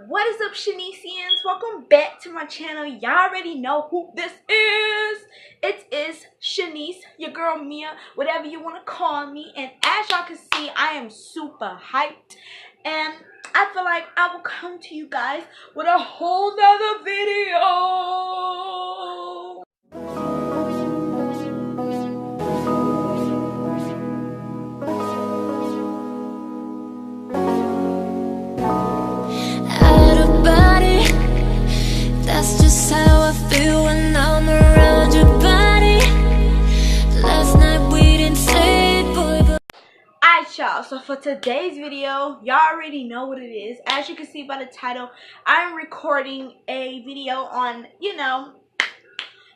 What is up, Shanicians? Welcome back to my channel. Y'all already know who this is. It is Shanice, your girl Mia, whatever you want to call me. And as y'all can see, I am super hyped. And I feel like I will come to you guys with a whole nother video. That's just how I feel when I'm around your body. Last night we didn't say it, boy, but Alright, y'all, so for today's video, y'all already know what it is. As you can see by the title, I'm recording a video on,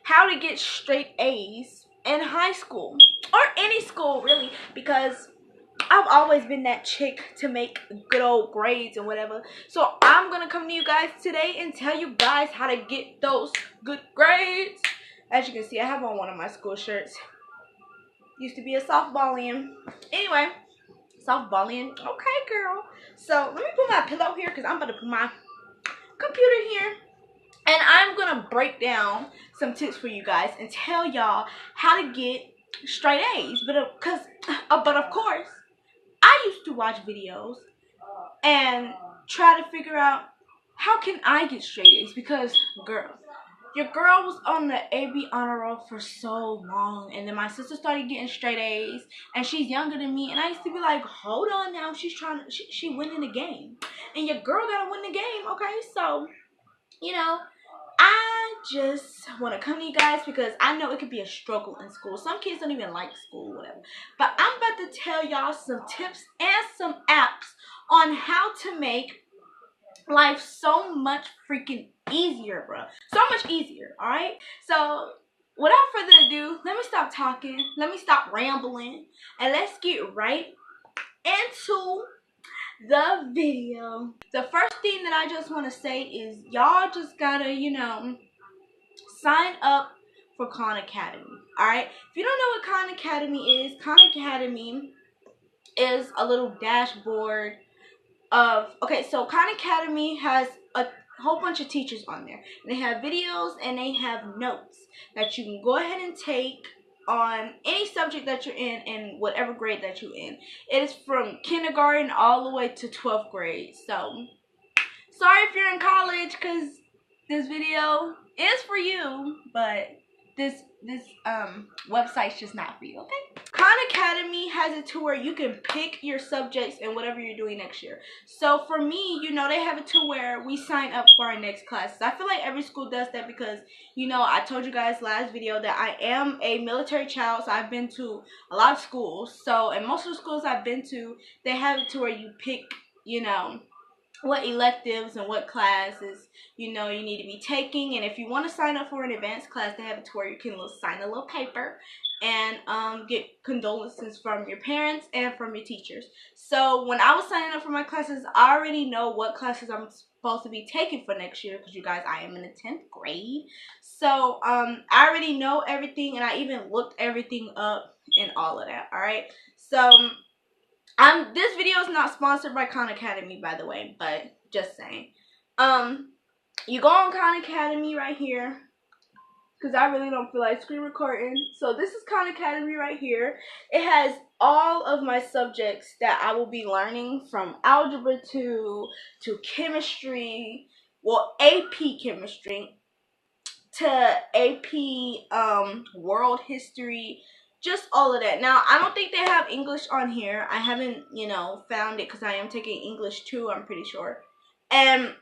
how to get straight A's in high school. Or any school, really, because I've always been that chick to make good old grades and whatever. So I'm going to come to you guys today and tell you guys how to get those good grades. As you can see, I have on one of my school shirts. Used to be a softballian. Anyway, softballian. Okay, girl. So let me put my pillow here because I'm about to put my computer here. And I'm going to break down some tips for you guys and tell y'all how to get straight A's. But of course, I used to watch videos and try to figure out how can I get straight A's, because girl, your girl was on the AB honor roll for so long, and then my sister started getting straight A's, and she's younger than me, and I used to be like, hold on now, she winning the game, and your girl gotta win the game, okay? So, I just want to come to you guys because I know it could be a struggle in school. Some kids don't even like school, whatever. But I'm about to tell y'all some tips and some apps on how to make life so much freaking easier, bro. So much easier, alright? So, without further ado, let me stop talking. Let me stop rambling. And let's get right into the video. The first thing that I just want to say is y'all just gotta, sign up for Khan Academy. Alright? If you don't know what Khan Academy is a little dashboard of, so Khan Academy has a whole bunch of teachers on there. They have videos and they have notes that you can go ahead and take on any subject that you're in and whatever grade that you're in. It is from kindergarten all the way to 12th grade. So, sorry if you're in college, because this video is for you, but this website's just not for you, okay? Khan Academy has it to where you can pick your subjects and whatever you're doing next year. So for me, they have it to where we sign up for our next classes. I feel like every school does that because, I told you guys last video that I am a military child, so I've been to a lot of schools. So in most of the schools I've been to, they have it to where you pick, what electives and what classes you need to be taking. And if you want to sign up for an advanced class, they have it to where you can sign a little paper and get condolences from your parents and from your teachers. So when I was signing up for my classes, I already know what classes I'm supposed to be taking for next year, because you guys, I am in the 10th grade. So I already know everything, and I even looked everything up and all of that. Alright, so this video is not sponsored by Khan Academy, by the way, but just saying. You go on Khan Academy right here, because I really don't feel like screen recording. So this is Khan Academy right here. It has all of my subjects that I will be learning, from Algebra 2 to Chemistry, well, AP Chemistry, to AP World History, just all of that. Now, I don't think they have English on here. I haven't, found it, because I am taking English 2, I'm pretty sure. And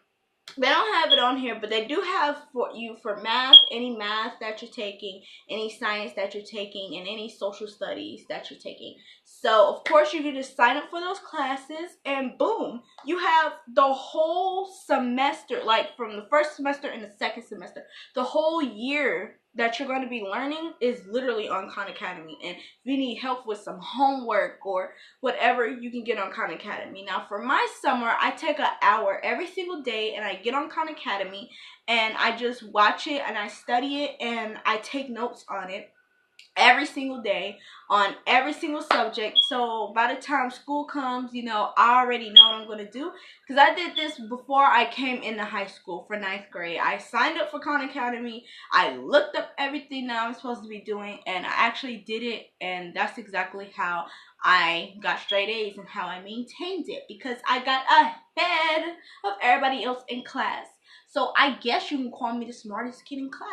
they don't have it on here, but they do have for math, any math that you're taking, any science that you're taking, and any social studies that you're taking. So, of course, you can just sign up for those classes, and boom, you have the whole semester, like from the first semester and the second semester. The whole year that you're going to be learning is literally on Khan Academy. And if you need help with some homework or whatever, you can get on Khan Academy. Now, for my summer, I take an hour every single day, and I get on Khan Academy, and I just watch it, and I study it, and I take notes on it. every single day on every single subject. So by the time school comes, you know, I already know what I'm going to do. Because I did this before I came into high school for 9th grade. I signed up for Khan Academy. I looked up everything that I'm supposed to be doing, and I actually did it. And that's exactly how I got straight A's and how I maintained it. Because I got ahead of everybody else in class. So I guess you can call me the smartest kid in class.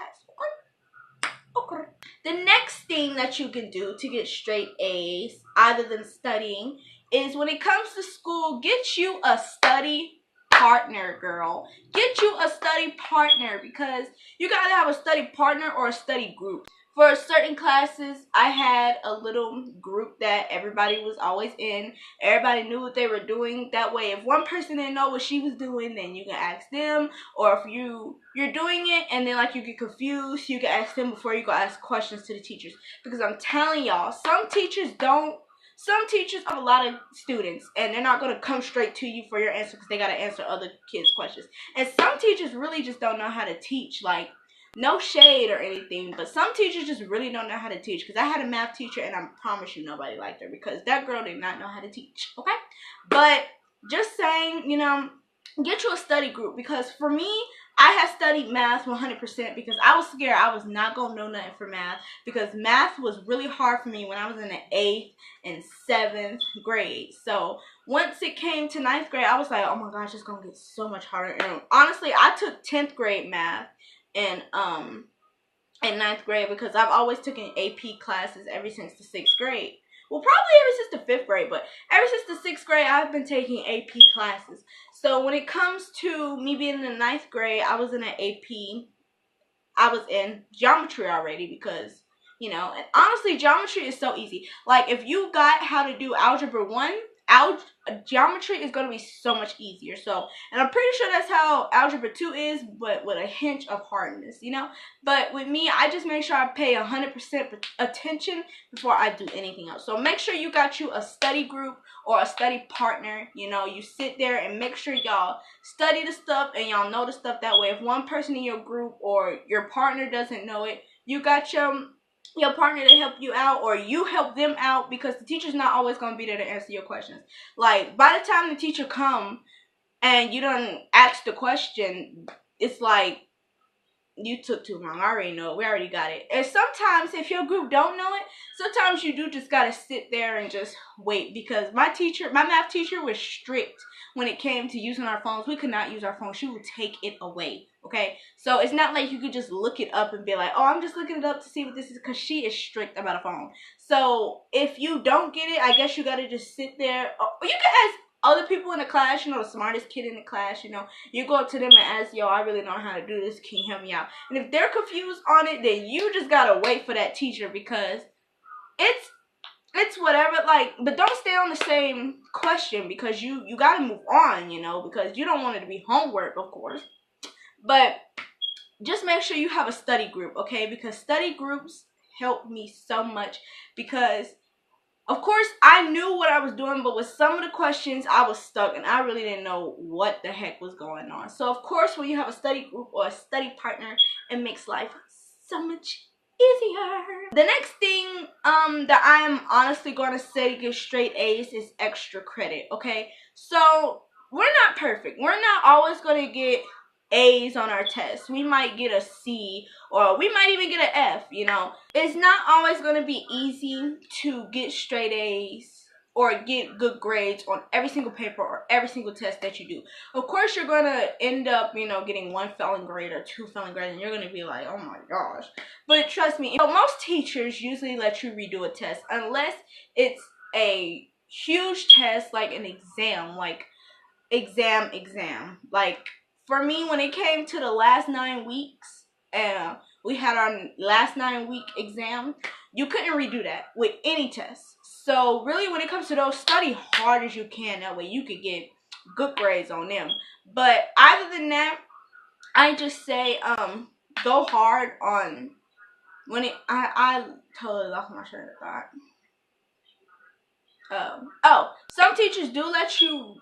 Okay. The next thing that you can do to get straight A's, other than studying, is when it comes to school, get you a study partner, girl. Get you a study partner, because you gotta have a study partner or a study group. For certain classes, I had a little group that everybody was always in. Everybody knew what they were doing. That way, if one person didn't know what she was doing, then you can ask them. Or if you're doing it and then like you get confused, you can ask them before you go ask questions to the teachers. Because I'm telling y'all, some teachers have a lot of students, and they're not going to come straight to you for your answer because they got to answer other kids' questions. And some teachers really just don't know how to teach. Like, no shade or anything, but some teachers just really don't know how to teach. Because I had a math teacher, and I promise you nobody liked her because that girl did not know how to teach, okay? But just saying, you know, get you a study group. Because for me, I had studied math 100% because I was scared I was not going to know nothing for math. Because math was really hard for me when I was in the 8th and 7th grade. So once it came to 9th grade, I was like, oh my gosh, it's going to get so much harder. And honestly, I took 10th grade math in 9th grade because I've always taken AP classes ever since the 6th grade. Well, probably ever since the 5th grade, but ever since the 6th grade, I've been taking AP classes. So when it comes to me being in the 9th grade, I was in an AP. I was in geometry already because, you know, and honestly, geometry is so easy. Like, if you got how to do algebra 1, geometry is going to be so much easier. So, and I'm pretty sure that's how algebra 2 is, but with a hint of hardness, you know. But with me, I just make sure I pay 100% attention before I do anything else. So make sure you got you a study group or a study partner. You know, you sit there and make sure y'all study the stuff and y'all know the stuff. That way, if one person in your group or your partner doesn't know it, you got your partner to help you out, or you help them out, because the teacher's not always going to be there to answer your questions. Like, by the time the teacher come and you done ask the question, it's like, you took too long. I already know it. We already got it. And sometimes, if your group don't know it, sometimes you do just got to sit there and just wait. Because my math teacher was strict when it came to using our phones. We could not use our phones. She would take it away. Okay? So, it's not like you could just look it up and be like, oh, I'm just looking it up to see what this is. Because she is strict about a phone. So, if you don't get it, I guess you got to just sit there. Or you can ask other people in the class, you know, the smartest kid in the class, you know, you go up to them and ask, yo, I really don't know how to do this, can you help me out? And if they're confused on it, then you just gotta wait for that teacher, because it's whatever, like, but don't stay on the same question, because you gotta move on, you know, because you don't want it to be homework, of course. But just make sure you have a study group, okay? Because study groups help me so much, because of course, I knew what I was doing, but with some of the questions, I was stuck, and I really didn't know what the heck was going on. So, of course, when you have a study group or a study partner, it makes life so much easier. The next thing that I am honestly going to say to get straight A's is extra credit, okay? So, we're not perfect. We're not always going to get A's on our tests. We might get a C, or we might even get an F, you know. It's not always going to be easy to get straight A's or get good grades on every single paper or every single test that you do. Of course, you're going to end up, you know, getting 1 failing grade or 2 failing grades, and you're going to be like, oh my gosh. But trust me, most teachers usually let you redo a test unless it's a huge test, like an exam, like exam. Like, for me, when it came to the last 9 weeks, we had our last 9-week exam, you couldn't redo that with any test. So really, when it comes to those, study hard as you can. That way you could get good grades on them. But other than that, I just say go hard on when it. I totally lost my train of thought. Oh, some teachers do let you,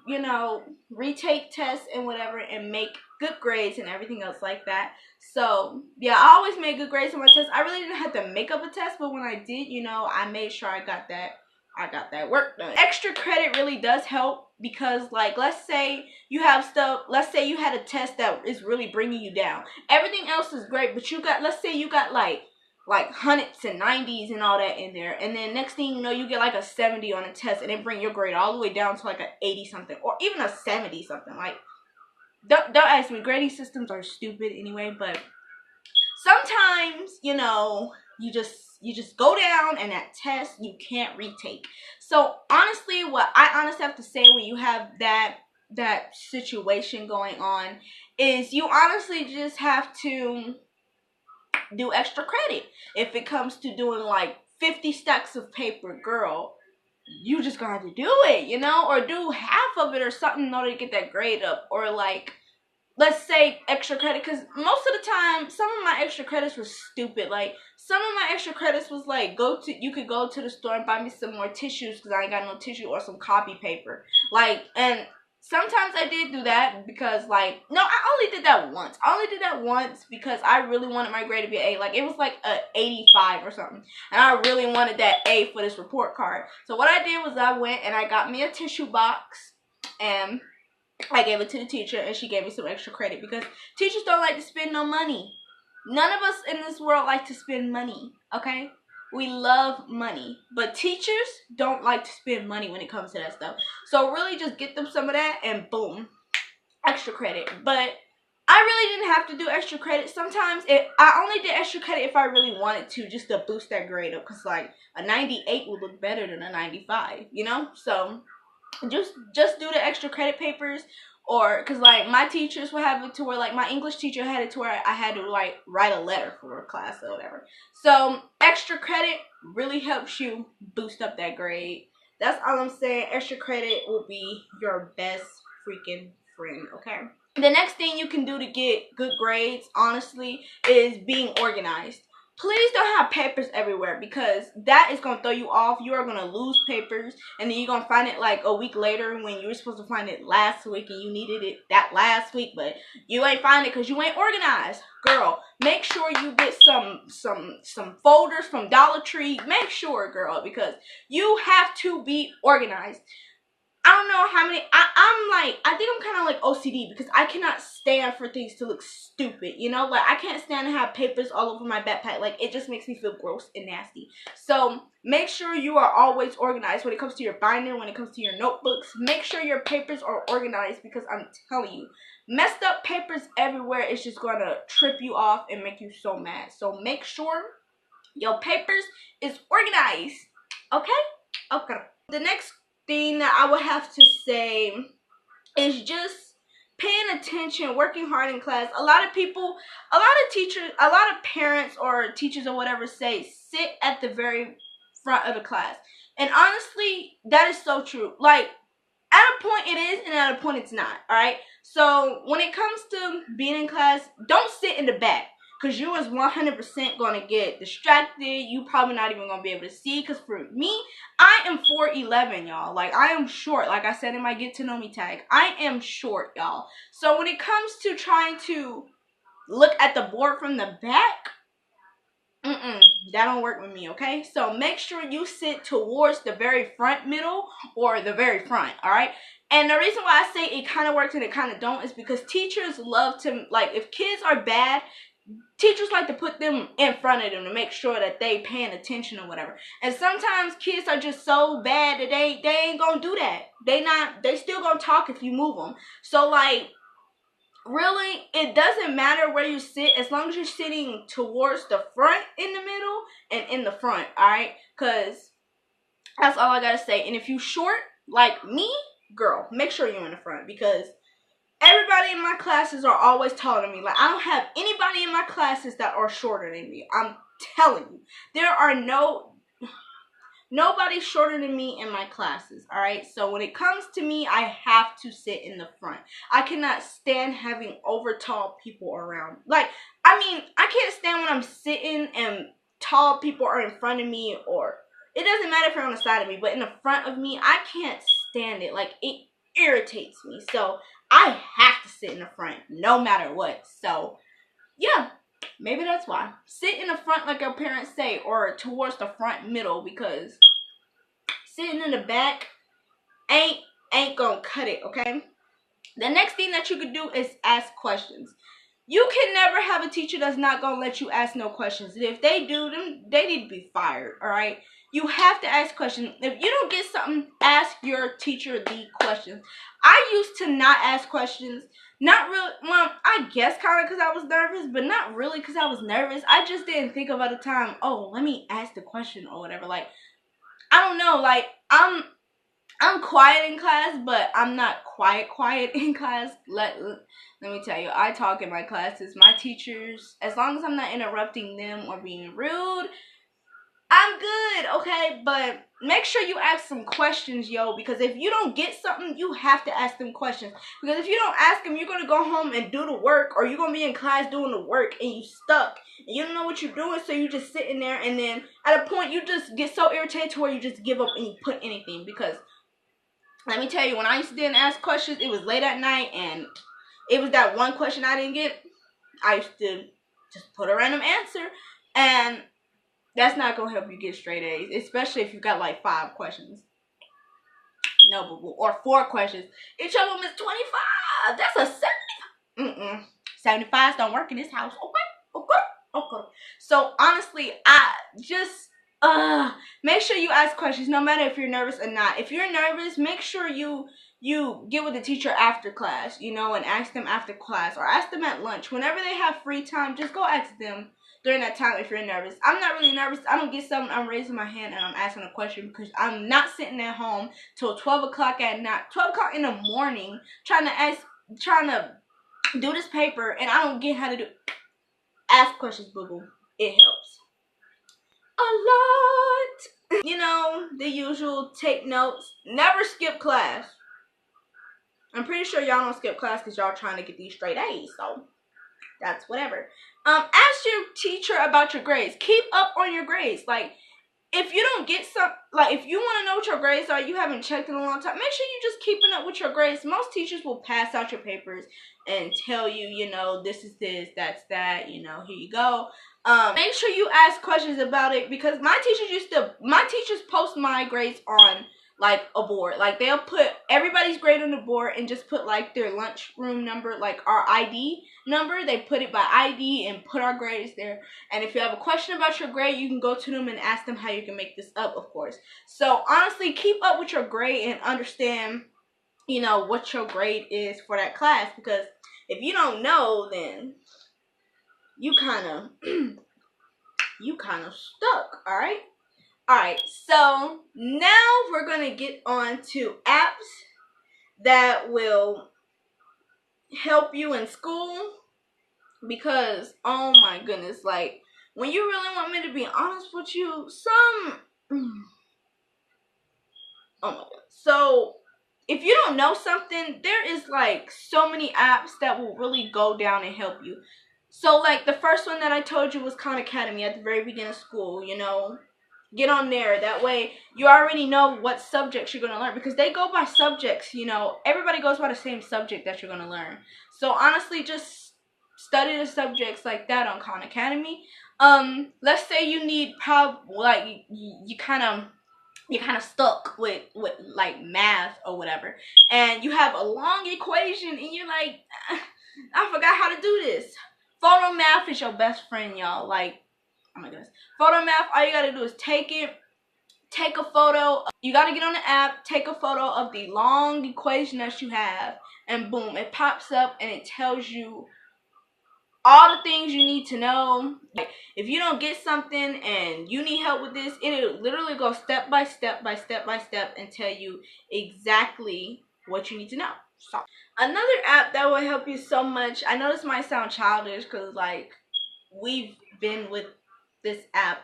retake tests and whatever and make good grades and everything else like that. So, yeah, I always made good grades on my tests. I really didn't have to make up a test, but when I did, I made sure I got that work done. Extra credit really does help because, like, let's say you had a test that is really bringing you down. Everything else is great, but let's say you got like hundreds and 90s and all that in there, and then next thing you know, you get like a 70 on a test, and it bring your grade all the way down to like a 80 something, or even a 70 something. Like, don't ask me. Grading systems are stupid anyway, but sometimes, you just go down, and that test you can't retake. So honestly, what I honestly have to say when you have that situation going on is you honestly just have to do extra credit. If it comes to doing like 50 stacks of paper, girl, you just gonna have to do it, or do half of it or something in order to get that grade up. Or like, let's say extra credit, because most of the time, some of my extra credits were stupid. Like, some of my extra credits was like, you could go to the store and buy me some more tissues because I ain't got no tissue, or some copy paper. Like, and sometimes I did do that because, like, no, I only did that once. I only did that once because I really wanted my grade to be an A. Like, it was like a 85 or something, and I really wanted that A for this report card. So what I did was I went and I got me a tissue box, and I gave it to the teacher, and she gave me some extra credit because teachers don't like to spend no money. None of us in this world like to spend money, okay? We love money, but teachers don't like to spend money when it comes to that stuff. So really just get them some of that, and boom, extra credit. But I really didn't have to do extra credit. Sometimes I only did extra credit if I really wanted to, just to boost that grade up, because like a 98 would look better than a 95, So just do the extra credit papers. Or, because, like, my teachers would have it to where, like, my English teacher had it to where I had to, like, write a letter for a class or whatever. So, extra credit really helps you boost up that grade. That's all I'm saying. Extra credit will be your best freaking friend, okay? The next thing you can do to get good grades, honestly, is being organized. Please don't have papers everywhere, because that is going to throw you off. You are going to lose papers, and then you're going to find it like a week later when you were supposed to find it last week and you needed it that last week, but you ain't find it because you ain't organized. Girl, make sure you get some folders from Dollar Tree. Make sure, girl, because you have to be organized. I don't know how many, I think I'm kind of like OCD, because I cannot stand for things to look stupid, like I can't stand to have papers all over my backpack. Like, it just makes me feel gross and nasty. So make sure you are always organized when it comes to your binder, when it comes to your notebooks. Make sure your papers are organized, because I'm telling you, messed up papers everywhere is just going to trip you off and make you so mad. So make sure your papers is organized, okay? The next thing that I would have to say is just paying attention, working hard in class. A lot of people, a lot of teachers, a lot of parents or teachers or whatever say sit at the very front of the class. And honestly, that is so true. Like, at a point it is, and at a point it's not, alright? So when it comes to being in class, don't sit in the back, because you is 100% going to get distracted. You probably not even going to be able to see. Because for me, I am 4'11", y'all. Like, I am short. Like I said in my Get to Know Me tag, I am short, y'all. So when it comes to trying to look at the board from the back, that don't work with me, okay? So make sure you sit towards the very front middle, or the very front, alright? And the reason why I say it kind of works and it kind of don't is because teachers love to, like, if kids are bad, teachers like to put them in front of them to make sure that they paying attention or whatever. And sometimes kids are just so bad that they ain't gonna do that. They still gonna talk if you move them. So, like, really, it doesn't matter where you sit as long as you're sitting towards the front, in the middle, and in the front, alright? Because that's all I gotta say. And if you short like me, girl, make sure you're in the front, because everybody in my classes are always taller than me. Like, I don't have anybody in my classes that are shorter than me. I'm telling you. There are nobody shorter than me in my classes, alright? So when it comes to me, I have to sit in the front. I cannot stand having over tall people around. Like, I mean, I can't stand when I'm sitting and tall people are in front of me, or It doesn't matter if you're on the side of me, but in the front of me, I can't stand it. Like, it irritates me. So I have to sit in the front no matter what. So yeah, maybe that's why. Sit in the front like your parents say, or towards the front middle, because sitting in the back ain't gonna cut it, okay? The next thing that you could do is ask questions. You can never have a teacher that's not gonna let you ask no questions. And if they do, them they need to be fired, alright? You have to ask questions. If you don't get something, ask your teacher the questions. I used to not ask questions. Not really, well, I guess kind of because I was nervous, but not really because I was nervous. I just didn't think of at the time, oh, let me ask the question or whatever. Like, I don't know, like, I'm quiet in class, but I'm not quiet in class. Let me tell you, I talk in my classes. My teachers, as long as I'm not interrupting them or being rude, I'm good, okay? But make sure you ask some questions, yo, because if you don't get something, you have to ask them questions. Because if you don't ask them, you're going to go home and do the work, or you're going to be in class doing the work, and you stuck, and you don't know what you're doing, so you just sitting there, and then at a point, you just get so irritated to where you just give up and you put anything. Because let me tell you, when I used to didn't ask questions, it was late at night, and it was that one question I didn't get. I used to just put a random answer, and that's not going to help you get straight A's, especially if you got like 5 questions. No, or 4 questions. Each of them is 25. That's a 75. 75s don't work in this house. Okay. So honestly, I just make sure you ask questions, no matter if you're nervous or not. If you're nervous, make sure you get with the teacher after class, you know, and ask them after class, or ask them at lunch. Whenever they have free time, just go ask them during that time if you're nervous. I'm not really nervous. I don't get something, I'm raising my hand and I'm asking a question, because I'm not sitting at home till 12 o'clock at night, 12 o'clock in the morning, trying to do this paper, and I don't get how to do. Ask questions, boo-boo. It helps a lot. You know, the usual, take notes. Never skip class. I'm pretty sure y'all don't skip class because y'all trying to get these straight A's, so that's whatever. Ask your teacher about your grades. Keep up on your grades. Like, if you don't get if you want to know what your grades are, you haven't checked in a long time, make sure you're just keeping up with your grades. Most teachers will pass out your papers and tell you, you know, this is this, that's that, you know, here you go. Make sure you ask questions about it, because my teachers post my grades on like a board. Like, they'll put everybody's grade on the board and just put like their lunchroom number, like our ID number. They put it by ID and put our grades there. And if you have a question about your grade, you can go to them and ask them how you can make this up, of course. So honestly, keep up with your grade and understand, you know, what your grade is for that class, because if you don't know, then you kind of stuck, all right? Alright, so now we're going to get on to apps that will help you in school, because, oh my goodness, like, when you really want me to be honest with you, oh my god. So, if you don't know something, there is like so many apps that will really go down and help you. So, like, the first one that I told you was Khan Academy at the very beginning of school, you know. Get on there. That way you already know what subjects you're going to learn, because they go by subjects, you know. Everybody goes by the same subject that you're going to learn. So honestly, just study the subjects like that on Khan Academy. Let's say you need you kind of stuck with like math or whatever, and you have a long equation and you're like, I forgot how to do this. Photo Math is your best friend, y'all. Like, oh my goodness. Photo Math, all you gotta do is take a photo. You gotta get on the app, take a photo of the long equation that you have, and boom, it pops up and it tells you all the things you need to know. Like, if you don't get something and you need help with this, it'll literally go step by step and tell you exactly what you need to know. So, another app that will help you so much, I know this might sound childish because, like, we've been with this app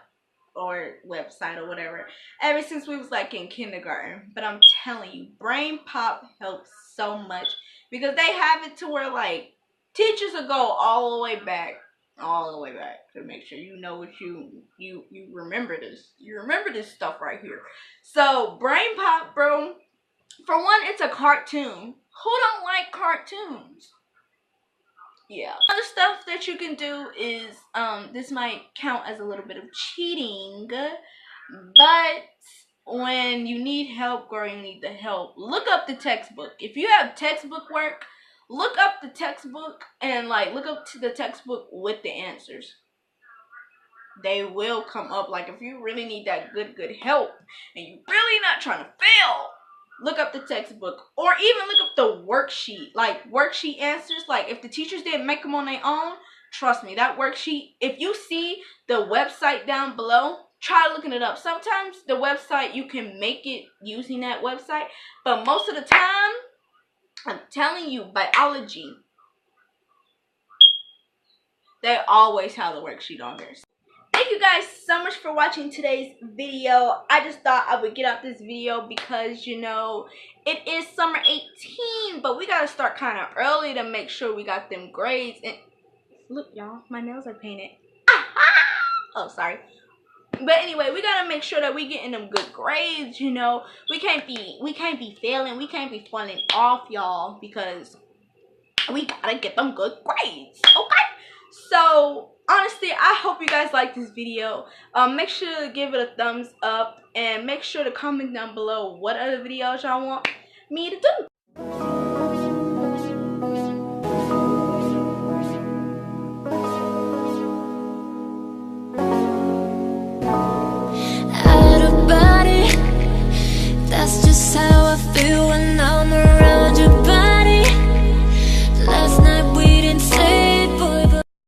or website or whatever ever since we was like in kindergarten, but I'm telling you, Brain Pop helps so much, because they have it to where like teachers will go all the way back all the way back to make sure you know what you remember this. You remember this stuff right here. So Brain Pop, bro. For one, it's a cartoon. Who don't like cartoons? Yeah. Other stuff that you can do is this might count as a little bit of cheating, but when you need help or you need the help, look up the textbook. If you have textbook work, look up the textbook and like look up to the textbook with the answers. They will come up. Like if you really need that good help and you're really not trying to fail, look up the textbook or even look up the worksheet, like worksheet answers. Like if the teachers didn't make them on their own, trust me, that worksheet, if you see the website down below, try looking it up. Sometimes the website, you can make it using that website, but most of the time, I'm telling you, biology, they always have the worksheet on there. Thank you guys so much for watching today's video. I just thought I would get out this video because, you know, it is summer 18, but we got to start kind of early to make sure we got them grades. And look, y'all, my nails are painted. Oh, sorry. But anyway, we got to make sure that we getting them good grades, you know. We can't be failing. We can't be falling off, y'all, because we got to get them good grades, okay? So honestly, I hope you guys like this video. Make sure to give it a thumbs up and make sure to comment down below what other videos y'all want me to do.